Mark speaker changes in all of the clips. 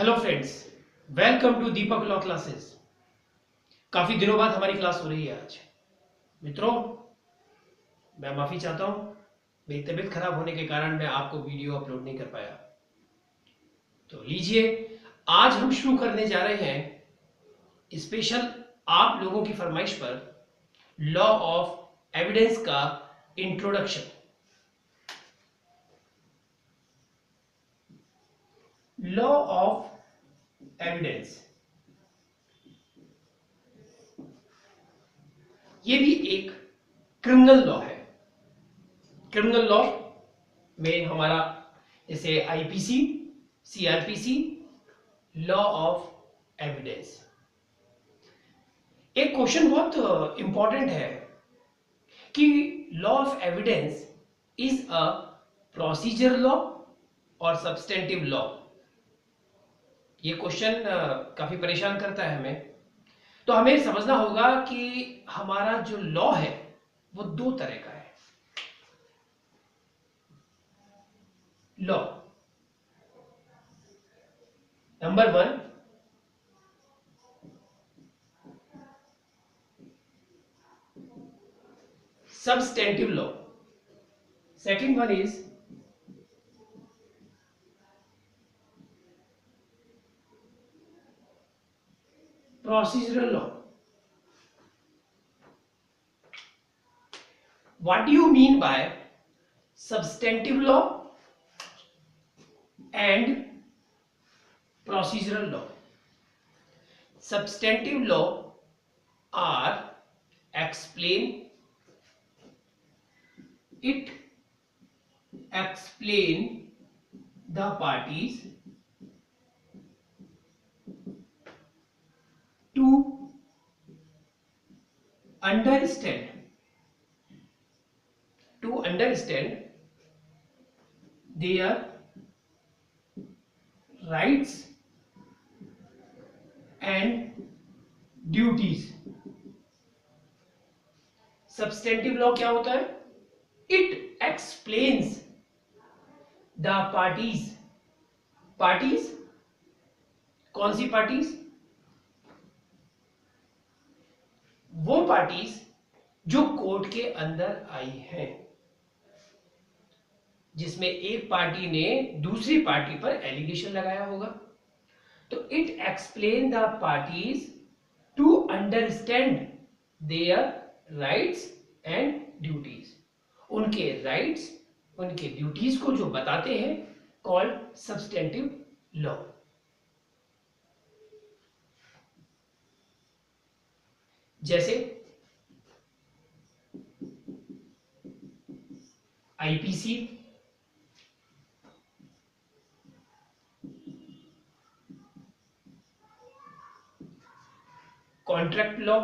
Speaker 1: Hello friends, welcome to Deepak law classes. काफी दिनों बाद हमारी क्लास हो रही है आज। मित्रों, मैं माफी चाहता हूं, मेरी तबीयत खराब होने के कारण मैं आपको वीडियो अपलोड नहीं कर पाया। तो लीजिए, आज हम शुरू करने जा रहे हैं स्पेशल आप लोगों की फरमाइश पर लॉ ऑफ एविडेंस का इंट्रोडक्शन। लॉ ऑफ एविडेंस ये भी एक क्रिमिनल लॉ है। क्रिमिनल लॉ में हमारा जैसे IPC, CrPC, law of evidence. एक क्वेश्चन बहुत इंपॉर्टेंट है कि law of evidence is a procedure law और सब्सटेंटिव लॉ। ये क्वेश्चन काफी परेशान करता है हमें। तो हमें समझना होगा कि हमारा जो लॉ है वो दो तरह का है। Law number 1, substantive law. Second one is procedural law. What do you mean by substantive law and procedural law? Substantive law are explain the parties to understand their rights and duties. Substantive law क्या होता है? It explains the parties. Parties कौन सी parties? वो parties जो court के अंदर आई हैं, जिसमें एक पार्टी ने दूसरी पार्टी पर एलिगेशन लगाया होगा। तो it explain the parties to understand their rights and duties. उनके राइट्स, उनके ड्यूटीज को जो बताते हैं, कॉल्ड सब्सटेंटिव लॉ। जैसे IPC, contract law,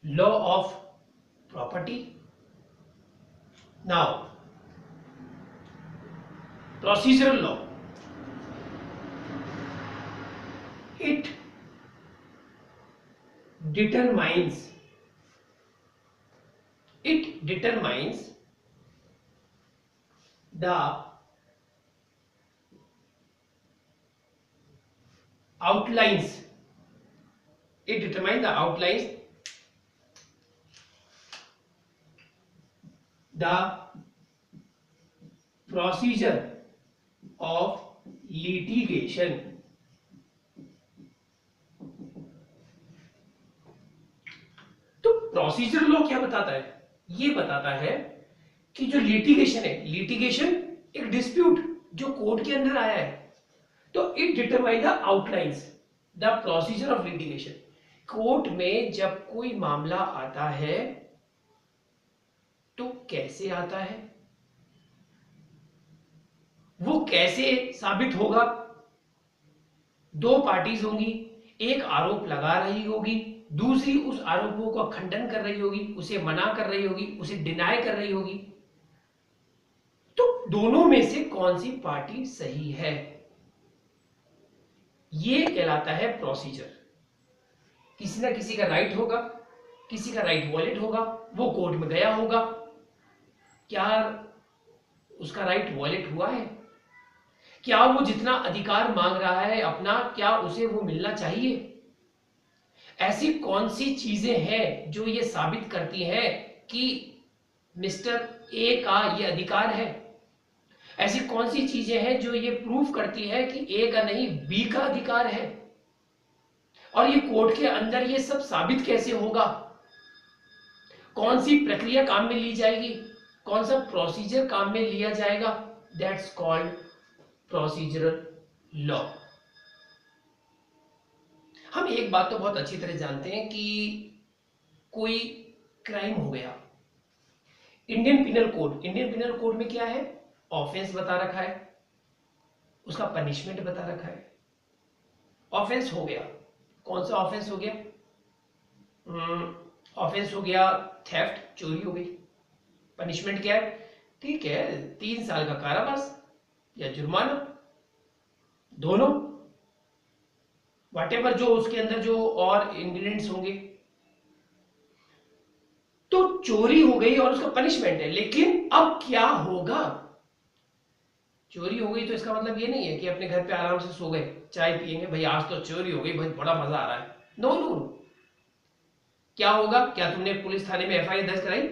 Speaker 1: law of property. Now procedural law, it determines the outlines. It determines the outlines, the procedure of litigation. तो procedure law क्या बताता है? ये बताता है कि जो लिटिगेशन है, लिटिगेशन एक डिस्प्यूट जो कोर्ट के अंदर आया है, तो it determine the outlines, the procedure of litigation. Court में जब कोई मामला आता है तो कैसे आता है, वो कैसे साबित होगा। दो पार्टीज होंगी, एक आरोप लगा रही होगी, दूसरी उस आरोपों का खंडन कर रही होगी, उसे मना कर रही होगी, उसे डिनाई कर रही होगी। तो दोनों में से कौन सी पार्टी सही है, ये कहलाता है प्रोसीजर। किसी ना किसी का राइट होगा, किसी का राइट वॉयलेट होगा, वो कोर्ट में गया होगा, क्या उसका राइट वॉयलेट हुआ है? क्या वो जितना अधिकार मांग रहा है अपना, क्या उसे वो मिलना चाहिए? ऐसी कौन सी चीजें हैं जो ये साबित करती हैं कि मिस्टर ए का ये अधिकार है? ऐसी कौन सी चीजें हैं जो ये प्रूफ करती है कि ए का नहीं बी का अधिकार है? और ये कोर्ट के अंदर ये सब साबित कैसे होगा? कौन सी प्रक्रिया काम में ली जाएगी? कौन सा प्रोसीजर काम में लिया जाएगा? That's called procedural law. हम एक बात तो बहुत अच्छी तरह जानते हैं कि कोई क्राइम हो गया, इंडियन पिनल कोड में क्या है? ऑफेंस बता रखा है, उसका पनिशमेंट बता रखा है। ऑफेंस हो गया, कौन सा ऑफेंस हो गया? ऑफेंस हो गया थेफ्ट, चोरी हो गई। पनिशमेंट क्या है? ठीक है, 3 साल का कारावास या जुर्माना, दोनों, व्हाटएवर जो उसके अंदर जो और इंग्रेडिएंट्स होंगे। तो चोरी हो गई और उसका पनिशमेंट है, लेकिन अब क्या होगा? चोरी हो गई तो इसका मतलब ये नहीं है कि अपने घर पे आराम से सो गए, चाय पिएंगे, भाई आज तो चोरी हो गई, भाई बड़ा मजा आ रहा है। नो नो, क्या होगा? क्या तुमने पुलिस थाने में एफआईआर दर्ज कराई?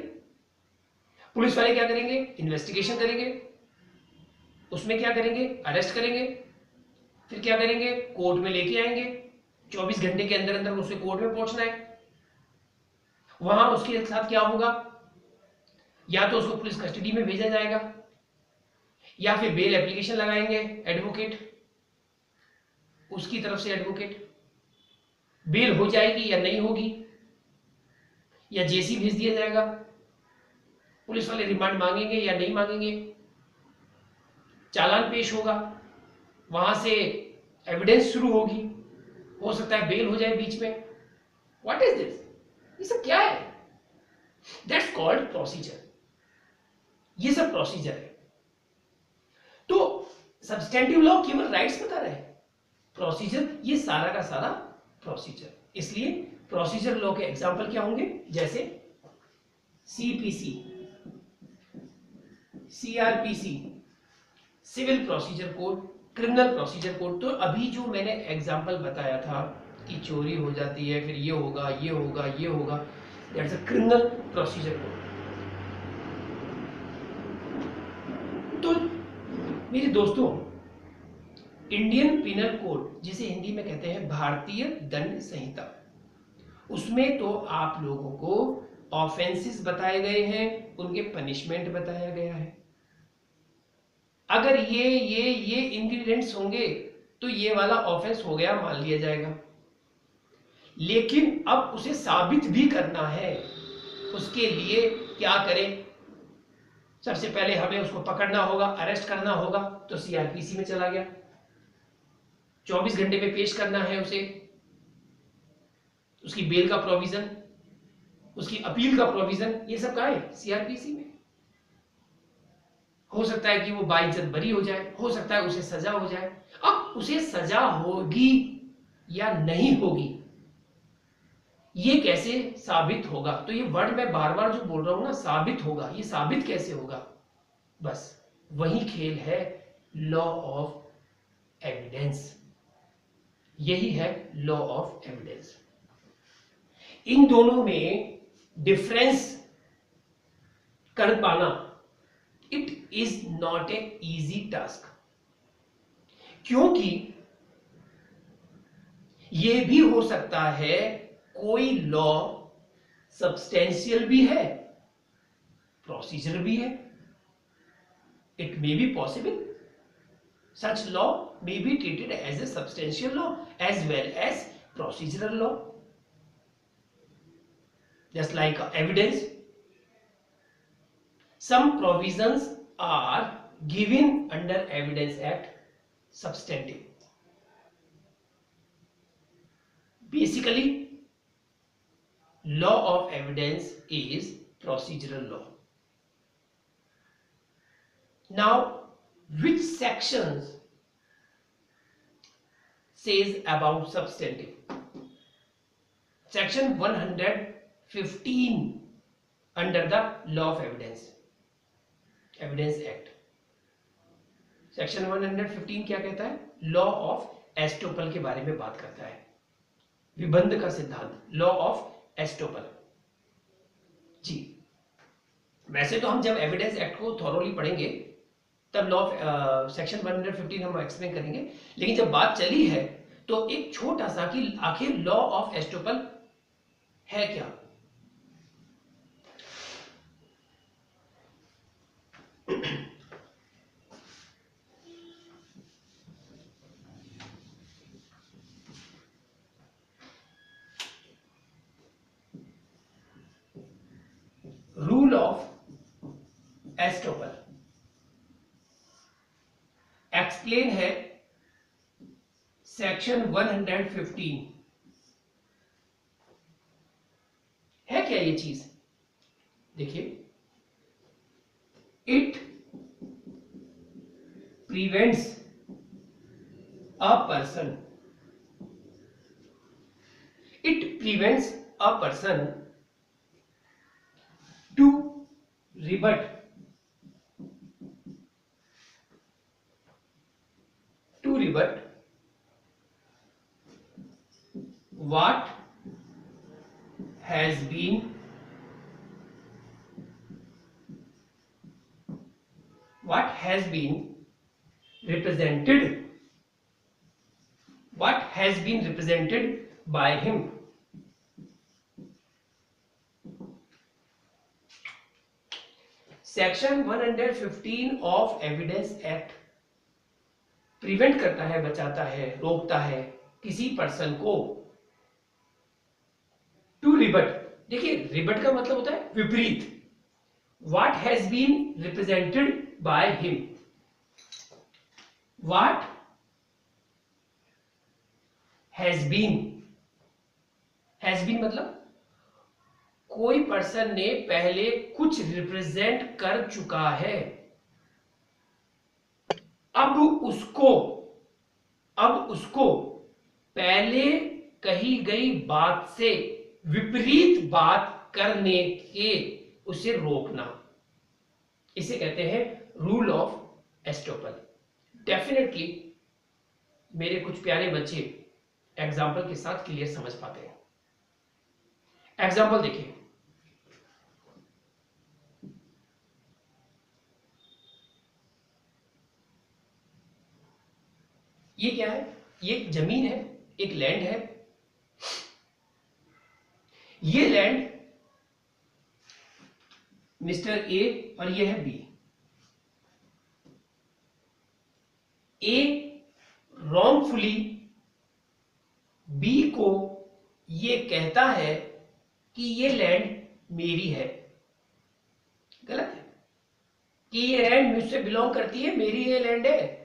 Speaker 1: पुलिस वाले क्या करेंगे? इन्वेस्टिगेशन करेंगे, उसमें क्या करेंगे? अरेस्ट करेंगे, फिर क्या करेंगे? कोर्ट में लेके आएंगे, 24 घंटे के अंदर अंदर उसे कोर्ट में पहुंचना है। वहां उसके साथ क्या होगा? या तो उसको पुलिस कस्टडी में भेजा जाएगा, या फिर बेल एप्लीकेशन लगाएंगे एडवोकेट, उसकी तरफ से एडवोकेट, बेल हो जाएगी या नहीं होगी, या जेसी भेज दिया जाएगा, पुलिस वाले रिमांड मांगेंगे या नहीं मांगेंगे, चालान पेश होगा, वहां से एविडेंस शुरू होगी, हो सकता है बेल हो जाए बीच में। What is this? ये सब क्या है? That's called procedure. ये सब प्रोसीजर है। तो सब्सटेंटिव लॉ केवल राइट्स बता रहे हैं, प्रोसीजर ये सारा का सारा प्रोसीजर। इसलिए प्रोसीजर लॉ के एग्जांपल क्या होंगे? जैसे CPC, CrPC, civil procedure code, criminal procedure code. तो अभी जो मैंने एग्जांपल बताया था कि चोरी हो जाती है, फिर ये होगा, ये होगा, ये होगा, that's a criminal procedure code. तो मेरे दोस्तों, इंडियन पिनल कोड, जिसे हिंदी में कहते हैं भारतीय दंड संहिता, उसमें तो आप लोगों को ऑफेंसेस बताए गए हैं, उनके पनिशमेंट बताया गया है। अगर ये इंग्रेडिएंट्स होंगे तो ये वाला ऑफेंस हो गया, मान लिया जाएगा। लेकिन अब उसे साबित भी करना है, उसके लिए क्या करें? सबसे पहले हमें उसको पकड़ना होगा, अरेस्ट करना होगा, तो सीआरपीसी में चला गया। 24 घंटे में पेश करना है उसे, उसकी बेल का प्रोविजन, उसकी अपील का प्रोविजन, ये सब कहाँ है? सीआरपीसी में। हो सकता है कि वो बाइज्जत बरी हो जाए, हो सकता है उसे सजा हो जाए। अब उसे सजा होगी या नहीं होगी, ये कैसे साबित होगा? तो ये वर्ड मैं बार बार जो बोल रहा हूं ना, साबित होगा, ये साबित कैसे होगा? बस वही खेल है लॉ ऑफ एविडेंस, यही है लॉ ऑफ एविडेंस। इन दोनों में डिफरेंस कर पाना, it is not a easy task, क्योंकि यह भी हो सकता है कोई लॉ सब्सटेंशियल भी है, प्रोसीजर भी है। It may be possible such law may be treated as a substantial law as well as procedural law, just like evidence. Some provisions are given under Evidence Act substantive. Basically, law of evidence is procedural law. Now, which sections says about substantive? Section 115 15 under the law of evidence act. Section 115 क्या कहता है? Law of estoppel के बारे में बात करता है, विबंध का सिद्धांत, लॉ ऑफ एस्टोपल। जी, वैसे तो हम जब एविडेंस एक्ट को थॉरोली पढ़ेंगे तब लॉ ऑफ सेक्शन 115 हम एक्सप्लेन करेंगे, लेकिन जब बात चली है तो एक छोटा सा कि आखिर लॉ ऑफ एस्टोपल है क्या। रूल ऑफ एस्टोपल एक्सप्लेन है सेक्शन 115। है क्या ये चीज? देखिए, it prevents a person, it prevents a person to rebut what has been represented by him। Section 115 of evidence act prevent करता है, बचाता है, रोकता है किसी पर्सन को टू रिबट। देखिए, रिबट का मतलब होता है विपरीत। What has been represented by him, what has been मतलब कोई पर्सन ने पहले कुछ रिप्रेजेंट कर चुका है, अब उसको पहले कही गई बात से विपरीत बात करने के उसे रोकना, इसे कहते हैं रूल ऑफ एस्टोपल। डेफिनेटली मेरे कुछ प्यारे बच्चे एग्जाम्पल के साथ क्लियर समझ पाते हैं। एग्जाम्पल देखिए, ये क्या है? ये एक जमीन है, एक लैंड है। ये लैंड मिस्टर ए और ये है बी। ए रॉन्गफुली बी को ये कहता है कि ये लैंड मेरी है। गलत है कि ये लैंड मुझसे बिलोंग करती है, मेरी ये लैंड है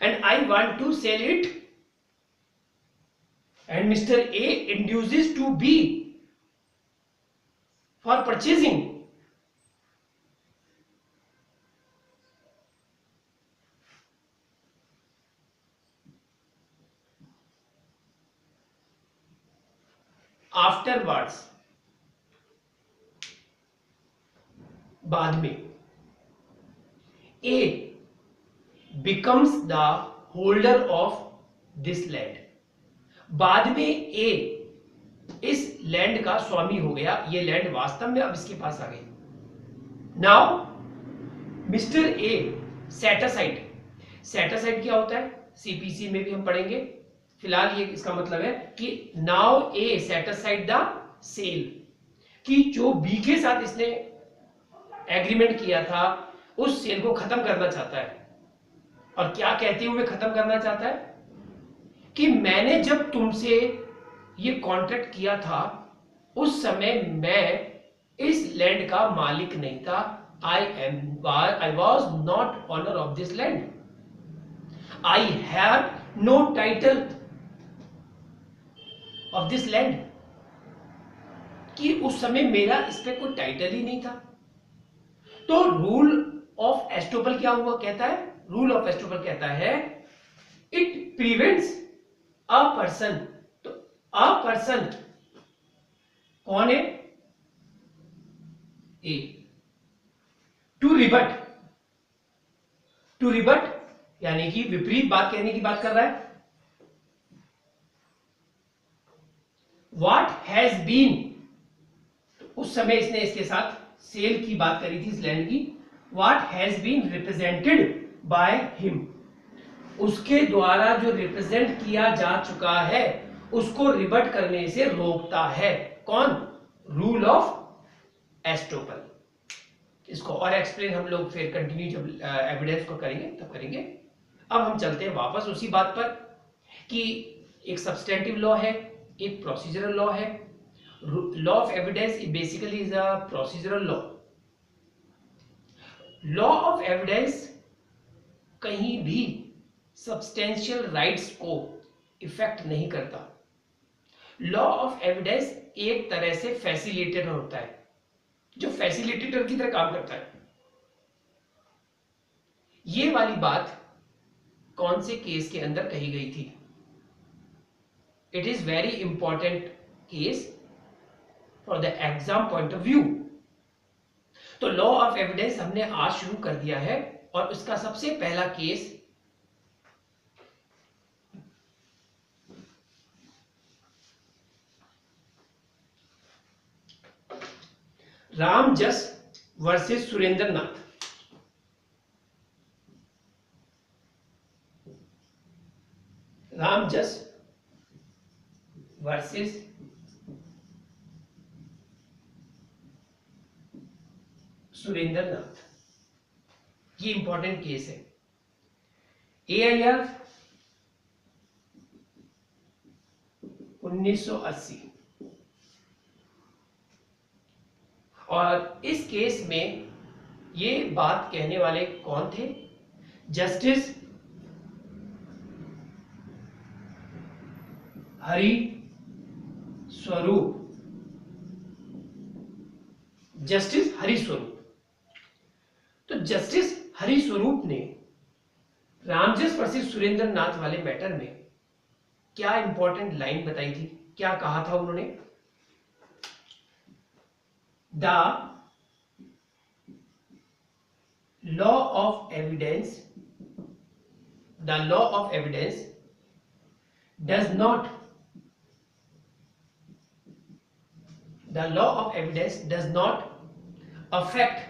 Speaker 1: and I want to sell it, and Mr. A induces to B for purchasing। afterwards, बाद में A becomes the holder of this land। बाद में ए इस लैंड का स्वामी हो गया, ये लैंड वास्तव में अब इसके पास आ गई। नाउ मिस्टर ए सेटासाइड, सेटासाइड क्या होता है सीपीसी में भी हम पढ़ेंगे, फिलहाल ये इसका मतलब है कि now a set aside the sale, कि जो बी के साथ इसने एग्रीमेंट किया था उस सेल को खत्म करना चाहता है। और क्या कहते हुए खत्म करना चाहता है कि मैंने जब तुमसे ये कॉन्ट्रैक्ट किया था उस समय मैं इस लैंड का मालिक नहीं था। I was not owner of this land। I had no title of this land, कि उस समय मेरा इस पे कोई टाइटल ही नहीं था। तो रूल ऑफ एस्टोपल क्या हुआ कहता है? रूल ऑफ एस्टोपल कहता है इट प्रिवेंट्स अ पर्सन। तो अ पर्सन कौन है? ए। टू रिबट, टू रिबट यानी कि विपरीत बात कहने की बात कर रहा है। व्हाट हैज बीन, उस समय इसने इसके साथ सेल की बात करी थी, इस लैंड की। What has been represented by him, उसके द्वारा जो रिप्रेजेंट किया जा चुका है उसको रिबट करने से रोकता है। कौन? Rule of estoppel. इसको और एक्सप्लेन हम लोग फिर कंटिन्यू जब एविडेंस को करेंगे तब करेंगे। अब हम चलते हैं वापस उसी बात पर कि एक सब्सटेंटिव लॉ है, एक प्रोसीजरल लॉ है। Law of evidence basically is a procedural law. Law of evidence कहीं भी सब्सटेंशियल राइट्स को इफेक्ट नहीं करता। लॉ ऑफ एविडेंस एक तरह से फैसिलिटेटर होता है, जो फैसिलिटेटर की तरह काम करता है। ये वाली बात कौन से केस के अंदर कही गई थी? It is very important case for the exam point of view. तो लॉ ऑफ एविडेंस हमने आज शुरू कर दिया है और उसका सबसे पहला केस रामजस वर्सेस सुरेंद्र नाथ। रामजस वर्सेस सुरेंद्र नाथ, ये इंपॉर्टेंट केस है। AIR 1980। और इस केस में ये बात कहने वाले कौन थे? जस्टिस हरि स्वरूप। जस्टिस हरि स्वरूप। तो जस्टिस हरि स्वरूप ने रामजस वर्सेस सुरेंद्र नाथ वाले मैटर में क्या इंपॉर्टेंट लाइन बताई थी, क्या कहा था उन्होंने? The law of evidence, the law of evidence does not, the law of evidence does not affect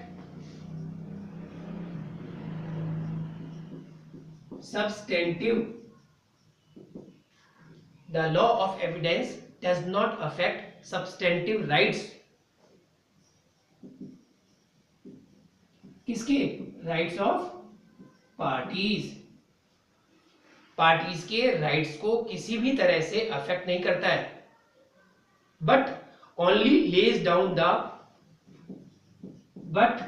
Speaker 1: substantive, the law of evidence does not affect substantive rights। किसके? Rights of parties. पार्टीज के rights को किसी भी तरह से affect नहीं करता है, but only lays down the, but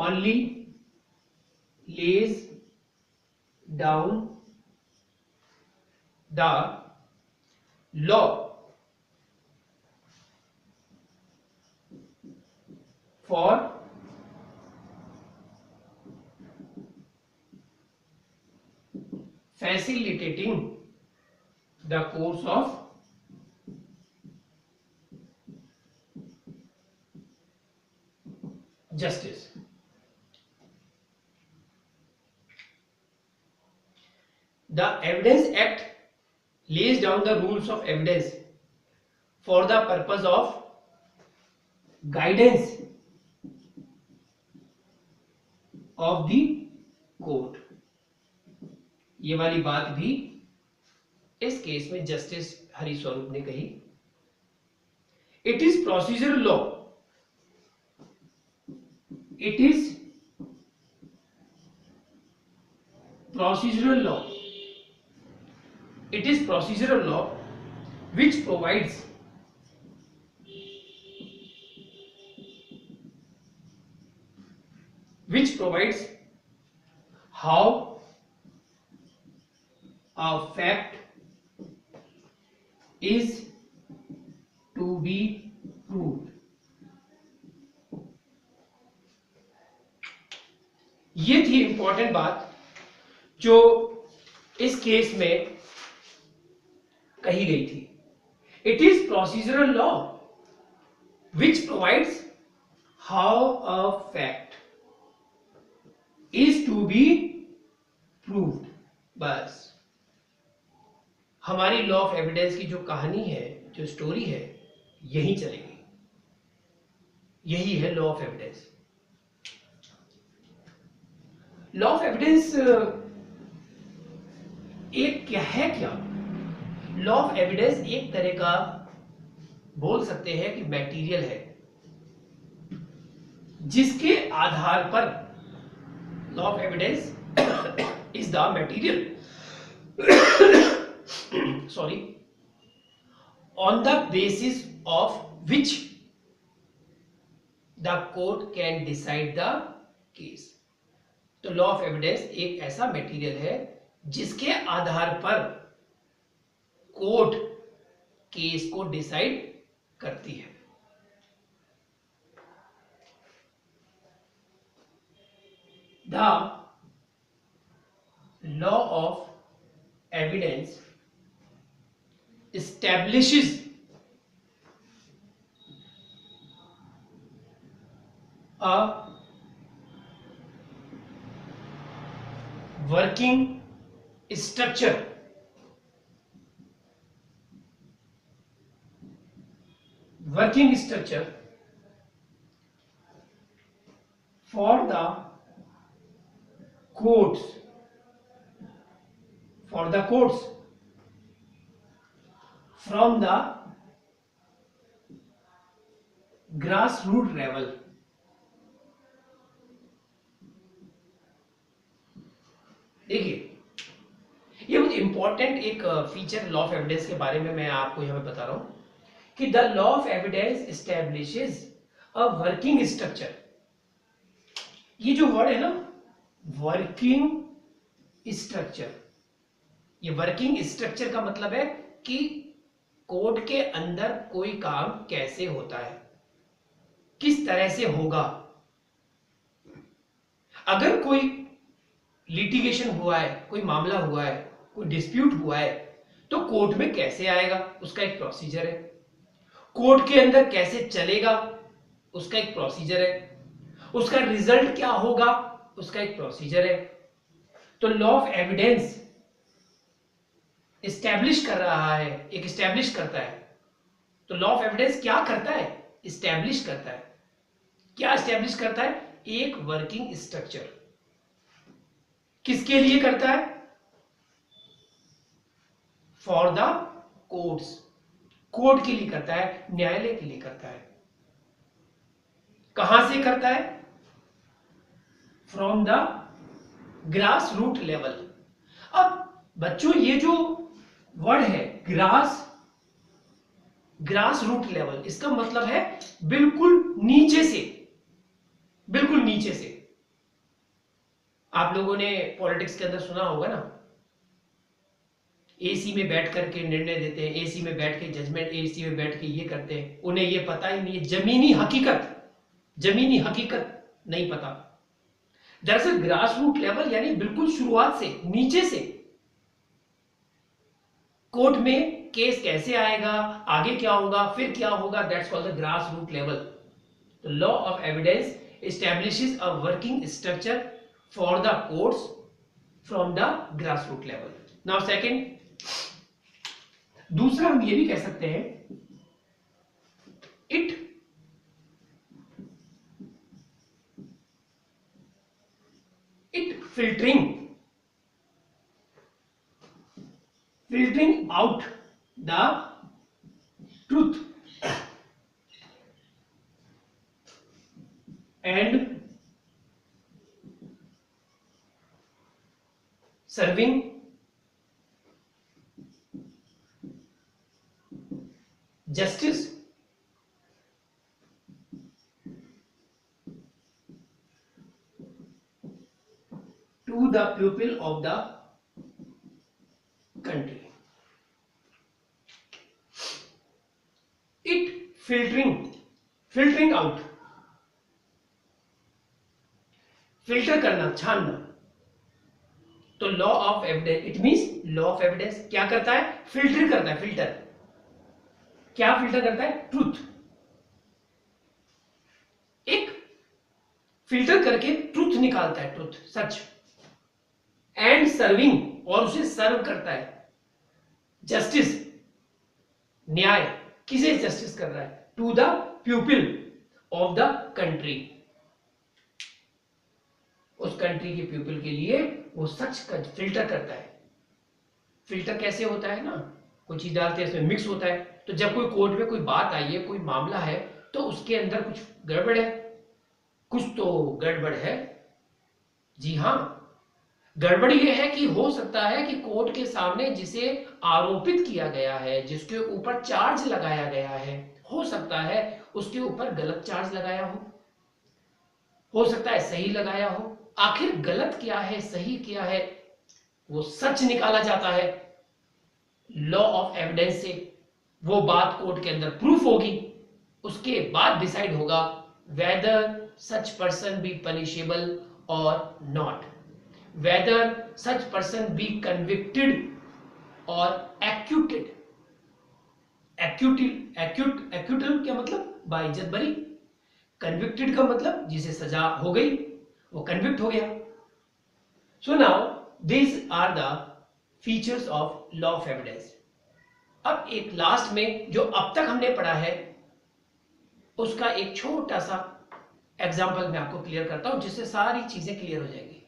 Speaker 1: only lays down the law for facilitating the course of justice। The Evidence Act lays down the rules of evidence for the purpose of guidance of the court। ये वाली बात भी इस case में justice Hari स्वरूप ने कही। It is procedural law, it is procedural law, it is procedural law which provides how a fact is to be proved। ये थी इंपॉर्टेंट बात जो इस केस में कही गई थी। It is procedural law which provides how a fact is to be proved. बस हमारी लॉ ऑफ एविडेंस की जो कहानी है, जो स्टोरी है, यही चलेगी। यही है law of evidence. Law of evidence एक क्या है? क्या लॉ ऑफ एविडेंस एक तरह का बोल सकते हैं कि मटेरियल है, जिसके आधार पर law of evidence is the material sorry on the basis of which the court can decide the case। तो लॉ ऑफ एविडेंस एक ऐसा मटेरियल है जिसके आधार पर कोर्ट केस को डिसाइड करती है। The law of evidence establishes a working structure for the courts from the grassroots level। देखिए, ये बहुत इंपॉर्टेंट एक फीचर लॉ ऑफ एविडेंस के बारे में मैं आपको यहां पे बता रहा हूं कि the law of evidence establishes a working structure. ये जो वर्ड है ना, वर्किंग स्ट्रक्चर, ये वर्किंग स्ट्रक्चर का मतलब है कि कोर्ट के अंदर कोई काम कैसे होता है, किस तरह से होगा। अगर कोई लिटिगेशन हुआ है, कोई मामला हुआ है, कोई डिस्प्यूट हुआ है, तो कोर्ट में कैसे आएगा, उसका एक प्रोसीजर है। कोर्ट के अंदर कैसे चलेगा, उसका एक प्रोसीजर है। उसका रिजल्ट क्या होगा, उसका एक प्रोसीजर है। तो लॉ ऑफ एविडेंस इस्टेब्लिश कर रहा है, एक इस्टेब्लिश करता है। तो लॉ ऑफ एविडेंस क्या करता है? इस्टेब्लिश करता है। क्या इस्टेब्लिश करता है? एक वर्किंग स्ट्रक्चर। किसके लिए करता है? फॉर द कोर्ट्स, कोर्ट के लिए करता है, न्यायालय के लिए करता है। कहां से करता है? From the grass root level. अब बच्चों, ये जो वर्ड है ग्रास रूट लेवल, इसका मतलब है बिल्कुल नीचे से, बिल्कुल नीचे से। आप लोगों ने पॉलिटिक्स के अंदर सुना होगा ना, एसी में बैठ करके निर्णय देते हैं, एसी में बैठ के जजमेंट, एसी में बैठ के ये करते हैं। उन्हें ये पता ही नहीं है, जमीनी हकीकत नहीं पता। दरअसल ग्रास रूट लेवल यानी बिल्कुल शुरुआत से, नीचे से कोर्ट में केस कैसे आएगा, आगे क्या होगा, फिर क्या होगा, that's called the grass root level. तो law of evidence establishes a working structure for the courts from the grass root level. Now second, दूसरा हम ये भी कह सकते हैं, it filtering out the truth and serving justice to the people of the country। It filtering out, filter करना, छानना। तो law of evidence, it means law of evidence क्या करता है? फिल्टर करता है। फिल्टर क्या फिल्टर करता है? ट्रूथ, एक फिल्टर करके ट्रुथ निकालता है, ट्रुथ, सच, एंड सर्विंग, और उसे सर्व करता है, जस्टिस, न्याय, किसे जस्टिस कर रहा है, to the people of the country, उस कंट्री के पीपल के लिए वो सच का फिल्टर करता है। फिल्टर कैसे होता है ना, कोई चीज डालते हैं इसमें मिक्स होता है, तो जब कोई कोर्ट में कोई बात आई है, कोई मामला है, तो उसके अंदर कुछ गड़बड़ है, कुछ तो गड़बड़ है। जी हां, गड़बड़ यह है कि हो सकता है कि कोर्ट के सामने जिसे आरोपित किया गया है, जिसके ऊपर चार्ज लगाया गया है, हो सकता है उसके ऊपर गलत चार्ज लगाया हो सकता है सही लगाया हो। आखिर गलत क्या है, सही क्या है, वो सच निकाला जाता है। लॉ ऑफ एविडेंस से वो बात कोर्ट के अंदर प्रूफ होगी, उसके बाद डिसाइड होगा whether such person be punishable or not, whether such person be convicted or acquitted. Acquittal क्या मतलब, बाइज्जत बरी। कन्विक्टेड का मतलब जिसे सजा हो गई, वो कन्विक्ट हो गया। So now these are the features of law of evidence। अब एक लास्ट में जो अब तक हमने पढ़ा है उसका एक छोटा सा एग्जांपल मैं आपको क्लियर करता हूं, जिससे सारी चीजें क्लियर हो जाएंगी।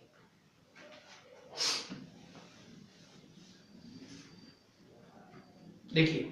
Speaker 1: देखिए,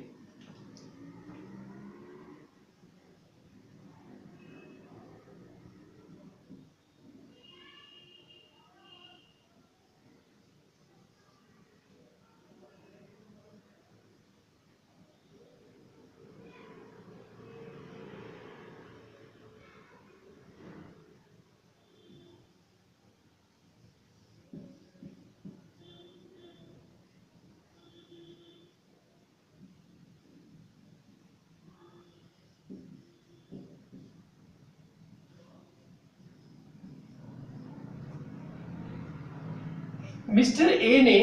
Speaker 1: मिस्टर ए ने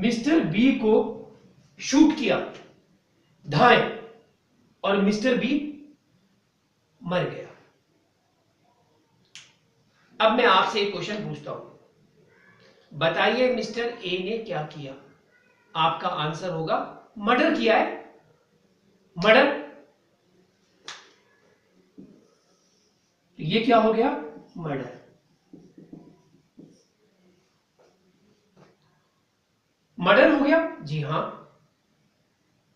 Speaker 1: मिस्टर बी को शूट किया, धाए, और मिस्टर बी मर गया। अब मैं आपसे एक क्वेश्चन पूछता हूं, बताइए मिस्टर ए ने क्या किया? आपका आंसर होगा मर्डर किया है, मर्डर। ये क्या हो गया? मर्डर। मर्डर हो गया, जी हां,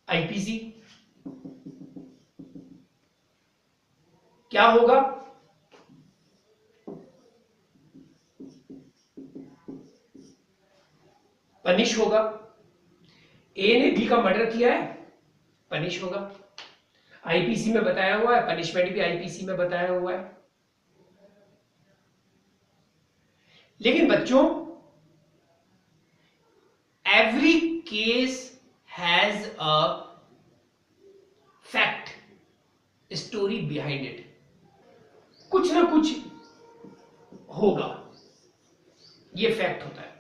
Speaker 1: आईपीसी। क्या होगा? पनिश होगा। ए ने बी का मर्डर किया है, पनिश होगा। आईपीसी में बताया हुआ है, पनिशमेंट भी आईपीसी में बताया हुआ है। लेकिन बच्चों, every case has a fact story behind it। कुछ ना कुछ होगा, ये फैक्ट होता है।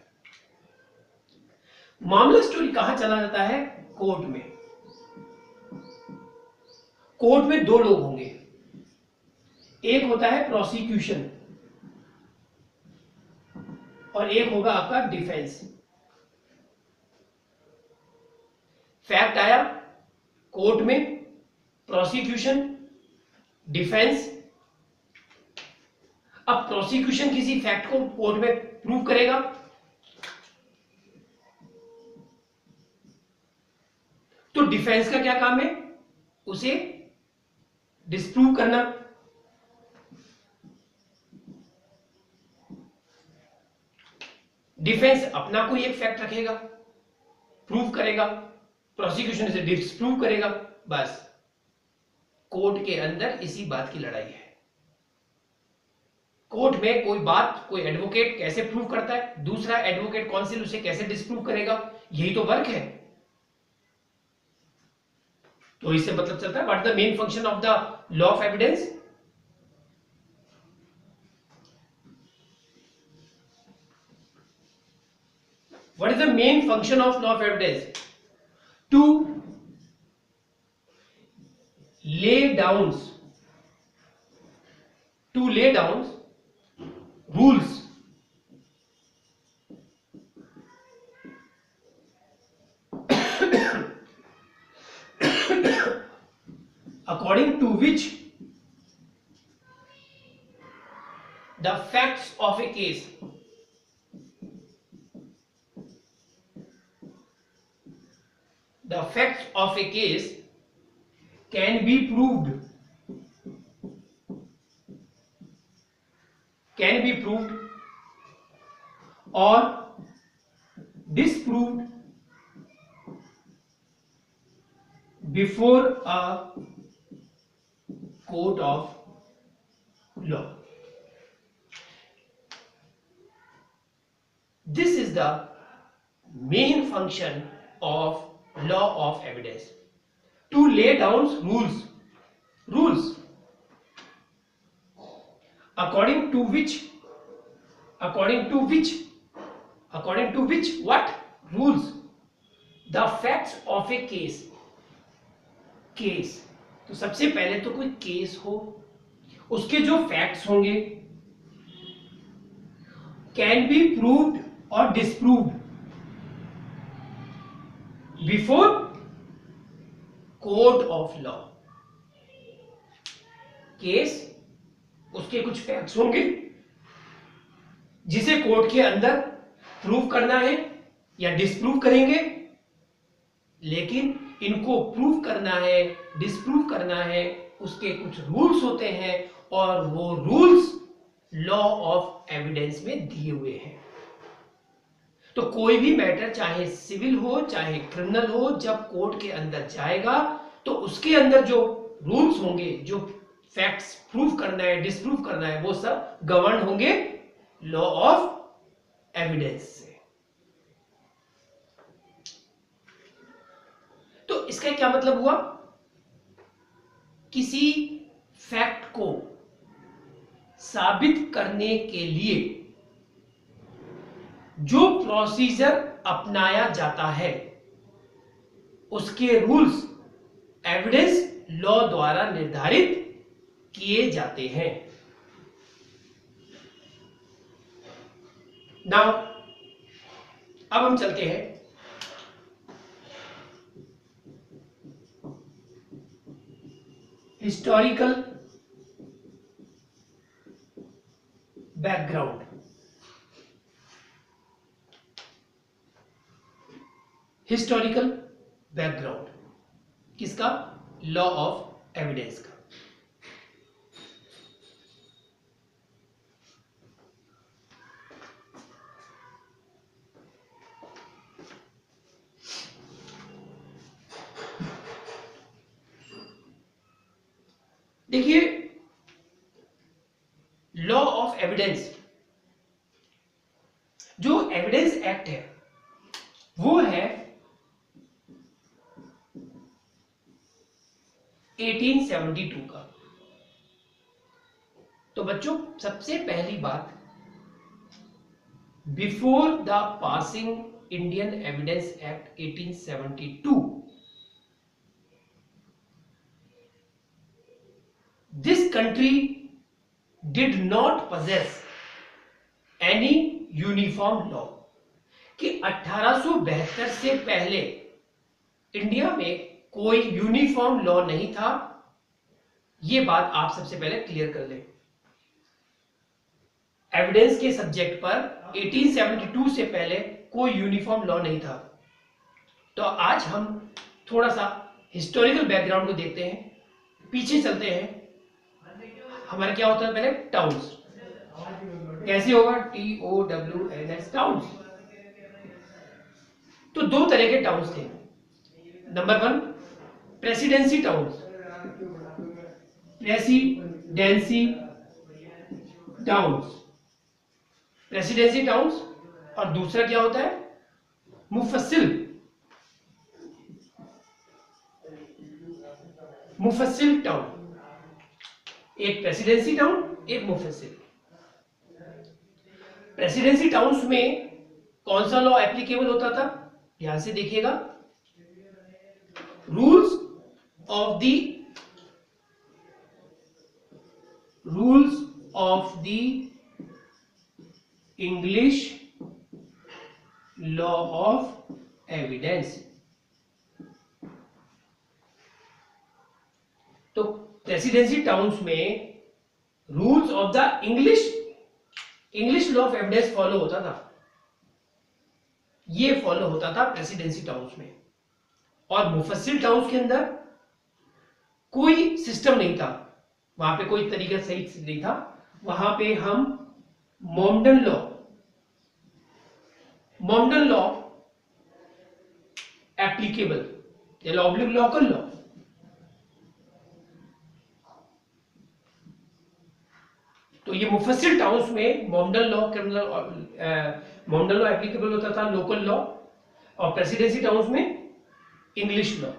Speaker 1: मामला स्टोरी कहां चला जाता है? कोर्ट में। कोर्ट में दो लोग होंगे, एक होता है प्रोसिक्यूशन और एक होगा आपका डिफेंस। फैक्ट आया कोर्ट में, प्रोसिक्यूशन, डिफेंस। अब प्रोसिक्यूशन किसी फैक्ट को कोर्ट में प्रूव करेगा, तो डिफेंस का क्या काम है? उसे डिस्प्रूव करना। डिफेंस अपना कोई एक फैक्ट रखेगा, प्रूव करेगा, प्रोसिक्यूशन इसे डिस्प्रूव करेगा। बस कोर्ट के अंदर इसी बात की लड़ाई है। कोर्ट में कोई बात कोई एडवोकेट कैसे प्रूव करता है, दूसरा एडवोकेट काउंसिल उसे कैसे डिस्प्रूव करेगा, यही तो वर्क है। तो इससे मतलब चलता है what the main function of the law of evidence. What is the main function of law of evidence? To lay down rules according to which the facts of a case can be proved or disproved before a court of law. This is the main function of law of evidence, to lay down rules according to which what rules the facts of a case. तो सबसे पहले तो कोई case हो, उसके जो facts होंगे can be proved और disproved before court of law. Case, उसके कुछ फैक्ट्स होंगे जिसे कोर्ट के अंदर प्रूव करना है या डिस्प्रूव करेंगे, लेकिन इनको प्रूव करना है, डिस्प्रूव करना है, उसके कुछ रूल्स होते हैं और वो रूल्स लॉ ऑफ एविडेंस में दिए हुए हैं. तो कोई भी मैटर चाहे सिविल हो चाहे क्रिमिनल हो, जब कोर्ट के अंदर जाएगा तो उसके अंदर जो रूल्स होंगे, जो फैक्ट्स प्रूव करना है, डिस्प्रूव करना है, वो सब गवर्न होंगे लॉ ऑफ एविडेंस से. तो इसका क्या मतलब हुआ? किसी फैक्ट को साबित करने के लिए जो प्रोसीजर अपनाया जाता है उसके रूल्स एविडेंस लॉ द्वारा निर्धारित किए जाते हैं. नाउ अब हम चलते हैं हिस्टोरिकल बैकग्राउंड. हिस्टोरिकल बैकग्राउंड किसका? लॉ ऑफ एविडेंस का. देखिए, लॉ ऑफ एविडेंस, जो एविडेंस एक्ट है वो है 1872 का. तो बच्चों, सबसे पहली बात, before the passing Indian evidence act 1872, this country did not possess any uniform law. कि 1872 से पहले इंडिया में कोई यूनिफॉर्म लॉ नहीं था. यह बात आप सबसे पहले क्लियर कर लें. एविडेंस के सब्जेक्ट पर 1872 से पहले कोई यूनिफॉर्म लॉ नहीं था. तो आज हम थोड़ा सा हिस्टोरिकल बैकग्राउंड को देखते हैं, पीछे चलते हैं. हमारे क्या होता है पहले? टाउन्स. कैसे होगा? TOWNS, towns. तो दो तरह के टाउन्स थे. Number 1, presidency towns. Presidency towns, presidency towns. और दूसरा क्या होता है? मुफस्सिल टाउन. एक प्रेसिडेंसी टाउन, एक मुफस्सिल. प्रेसिडेंसी टाउन्स में कौन सा लॉ एप्लीकेबल होता था? ध्यान से देखिएगा. Rules of the English law of evidence. तो प्रेसिडेंसी टाउन्स में rules of the English law of evidence follow होता था, ये फॉलो होता था प्रेसिडेंसी टाउन्स में। और मुफस्सिल टाउन्स के अंदर कोई सिस्टम नहीं था, वहां पे कोई तरीका सही नहीं था। वहां पे हम मॉमडन लॉ एप्लीकेबल या लोकल लॉ, तो ये मुफस्सिल टाउन्स में मॉमडन लॉ एप्लीकेबल होता था, लोकल लॉ, और प्रेसिडेंसी टाउन्स में इंग्लिश लॉ।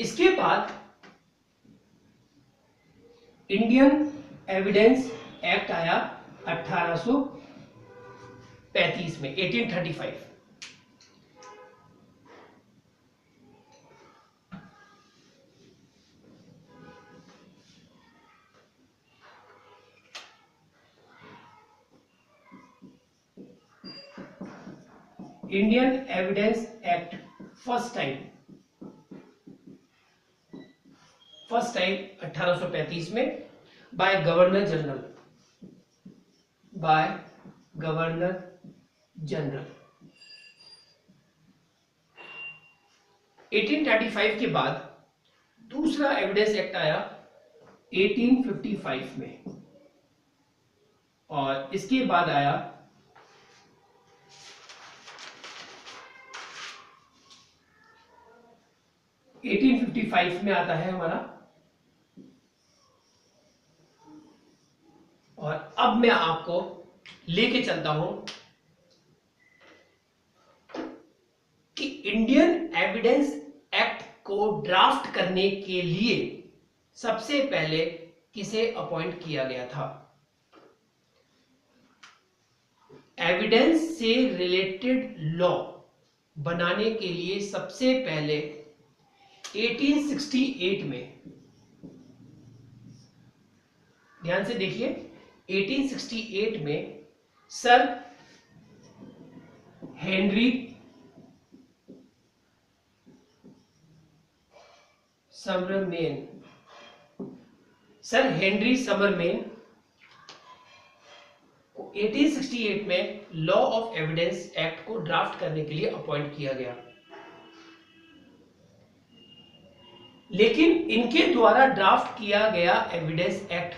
Speaker 1: इसके बाद इंडियन एविडेंस एक्ट आया 1835 में, 1835। Indian evidence act first time 1835 में बाय गवर्नर जनरल। 1835 के बाद दूसरा एविडेंस एक्ट आया 1855 में, और इसके बाद आया 1855 में आता है हमारा, और अब मैं आपको लेके चलता हूं कि इंडियन एविडेंस एक्ट को ड्राफ्ट करने के लिए सबसे पहले किसे अपॉइंट किया गया था। एविडेंस से रिलेटेड लॉ बनाने के लिए सबसे पहले 1868 में, ध्यान से देखिए, 1868 में सर हेनरी समरमेन को 1868 में लॉ ऑफ एविडेंस एक्ट को ड्राफ्ट करने के लिए अपॉइंट किया गया। लेकिन इनके द्वारा ड्राफ्ट किया गया एविडेंस एक्ट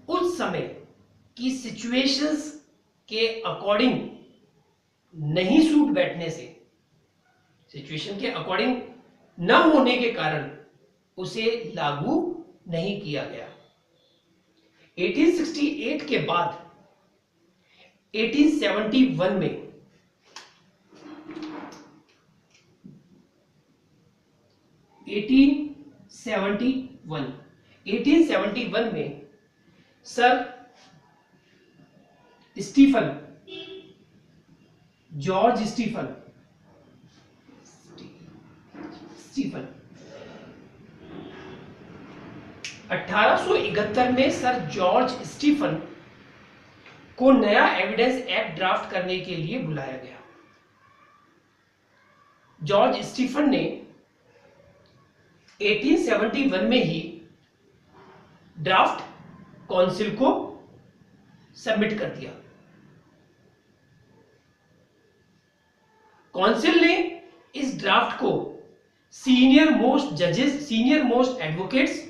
Speaker 1: उस समय की सिचुएशंस के अकॉर्डिंग नहीं सूट बैठने से, सिचुएशन के अकॉर्डिंग न होने के कारण उसे लागू नहीं किया गया। 1868 के बाद 1871 में सर जॉर्ज स्टीफन 1871 में सर जॉर्ज स्टीफन को नया एविडेंस एक्ट ड्राफ्ट करने के लिए बुलाया गया। जॉर्ज स्टीफन ने 1871 में ही ड्राफ्ट काउंसिल को सबमिट कर दिया। काउंसिल ने इस ड्राफ्ट को सीनियर मोस्ट जजेस, senior most advocates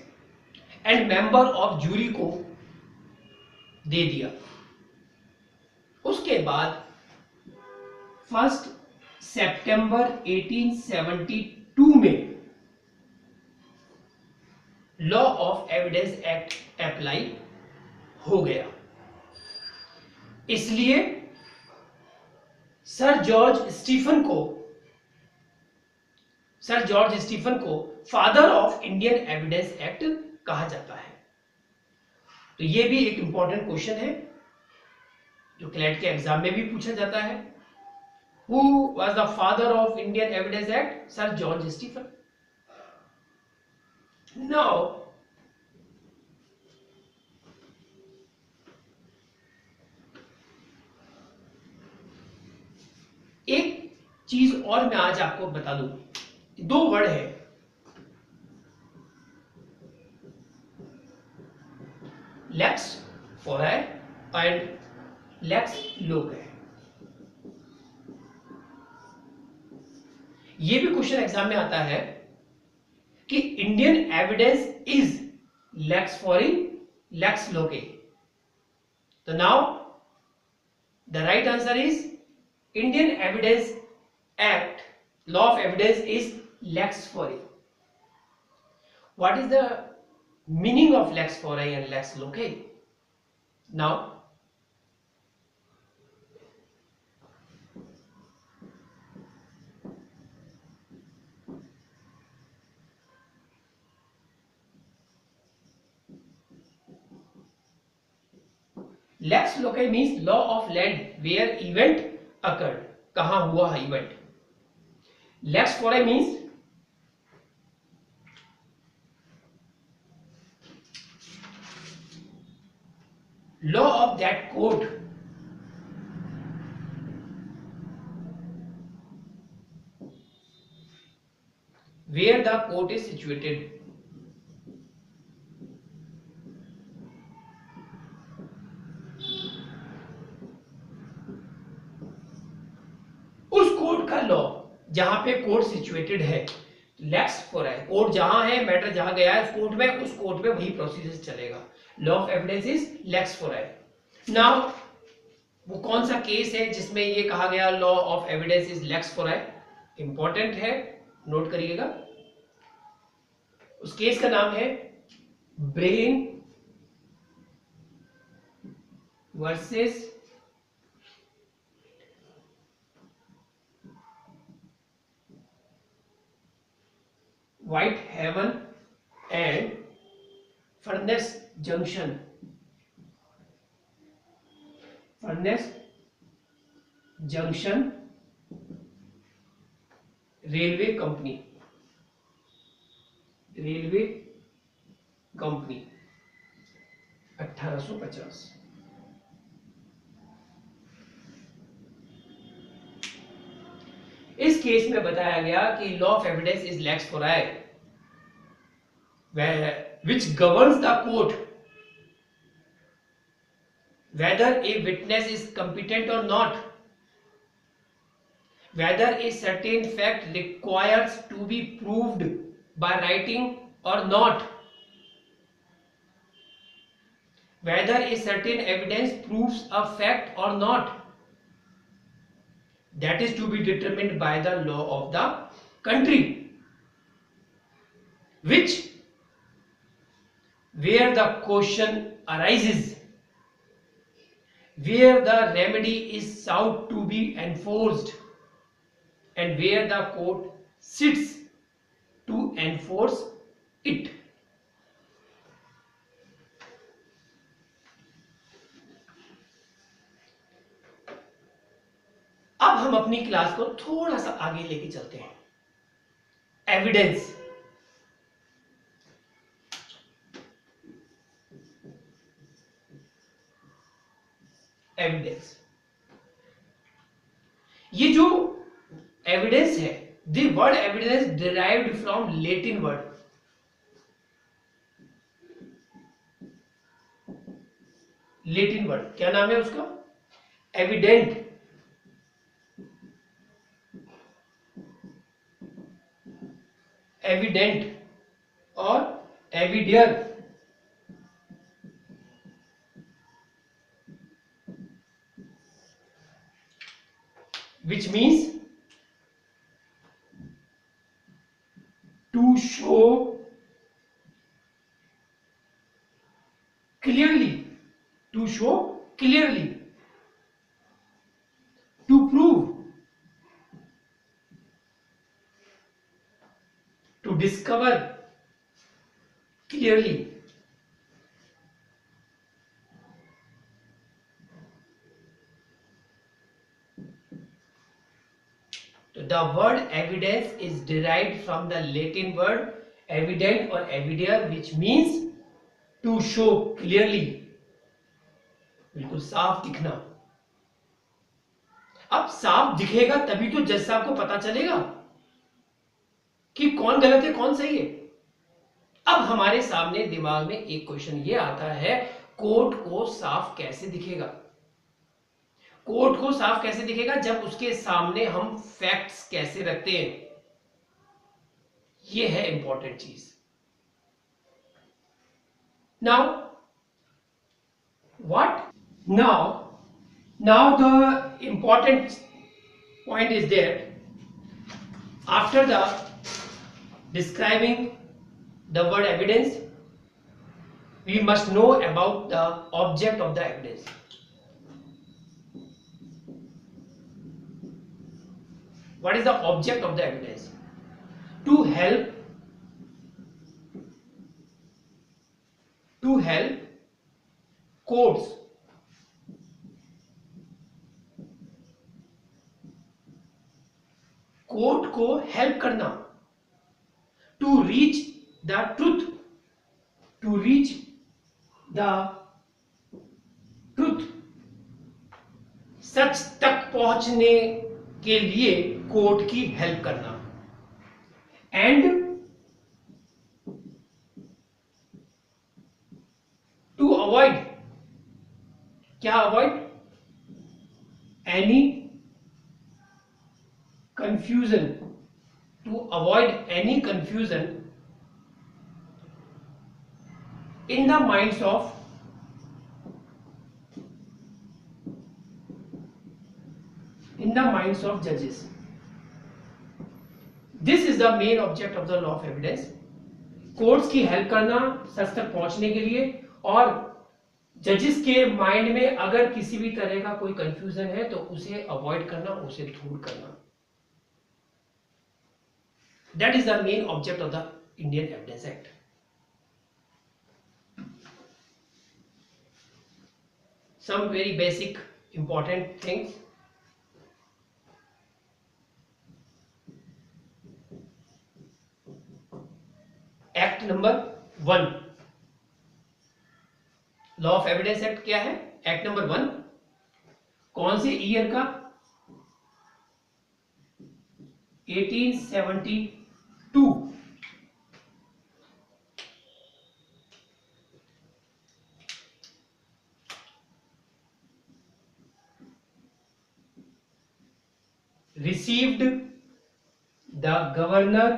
Speaker 1: and member of jury को दे दिया। उसके बाद 1 सितंबर 1872 में law of evidence act apply हो गया। इसलिए सर जॉर्ज स्टीफन को father of Indian evidence act कहा जाता है। तो यह भी एक इंपॉर्टेंट क्वेश्चन है जो क्लैट के एग्जाम में भी पूछा जाता है। Who was the father of Indian evidence act? Sir George Stephen. Now चीज और मैं आज आपको बता दूं, दो वर्ड है, लेक्स फोराई एंड लेक्स लोके। ये भी क्वेश्चन एग्जाम में आता है कि Indian evidence is lex fori lex loci. तो now the right answer is Indian evidence Act, law of evidence is lex fori. What is the meaning of lex fori and lex loci? Now lex loci means law of land where event occurred, कहां हुआ है event. Lex fori means law of that court where the court is situated। उस court का law जहां पे court situated है, lakes फोराई, court जहां है, मैटर जहां गया है उस कोर्ट में वही प्रोसीजर चलेगा। Law of evidence is lex fori. Now वो कौन सा केस है जिसमें ये कहा गया law of evidence is lex fori? Important है, नोट करिएगा। उस केस का नाम है Bain versus Whitehaven and Furness Junction, Furness Junction railway company, railway company 1850। इस केस में बताया गया कि law of evidence is lex fori which governs the court whether a witness is competent or not, whether a certain fact requires to be proved by writing or not, whether a certain evidence proves a fact or not, that is to be determined by the law of the country, which where the question arises, where the remedy is sought to be enforced, and where the court sits to enforce it। अब हम अपनी class को थोड़ा सा आगे लेके चलते हैं। एविडेंस, एविडेंस, ये जो एविडेंस है, the word evidence derived from Latin word, Latin word क्या नाम है उसका? एविडेंट। एविडेंट और एविडियर, which means to show clearly, to show clearly, to prove, to discover clearly। The word evidence is derived from the Latin word evident or evidere, which means to show clearly, बिल्कुल साफ दिखना। अब साफ दिखेगा तभी तो जज साहब को पता चलेगा कि कौन गलत है कौन सही है। अब हमारे सामने दिमाग में एक क्वेश्चन ये आता है, कोर्ट को साफ कैसे दिखेगा? कोर्ट को साफ कैसे दिखेगा? जब उसके सामने हम फैक्ट्स कैसे रखते हैं, ये है इंपॉर्टेंट चीज। Now what now the important point is that after the describing the word evidence, we must know about the object of the evidence. What is the object of the evidence? To help courts court को help करना, to reach the truth, सच तक पहुंचने के लिए court की help करना, and to avoid, क्या avoid? Any confusion, to avoid any confusion in the minds of judges. This is the main object of the law of evidence. Courts की help करना सच तक पहुंचने के लिए, और जजेस के माइंड में अगर किसी भी तरह का कोई कंफ्यूजन है तो उसे अवॉइड करना, उसे दूर करना। That is the main object of the Indian Evidence Act. Some very basic important things. Act number 1, Law of Evidence Act क्या है? Act number 1 कौन से ईयर का? 1872। received the Governor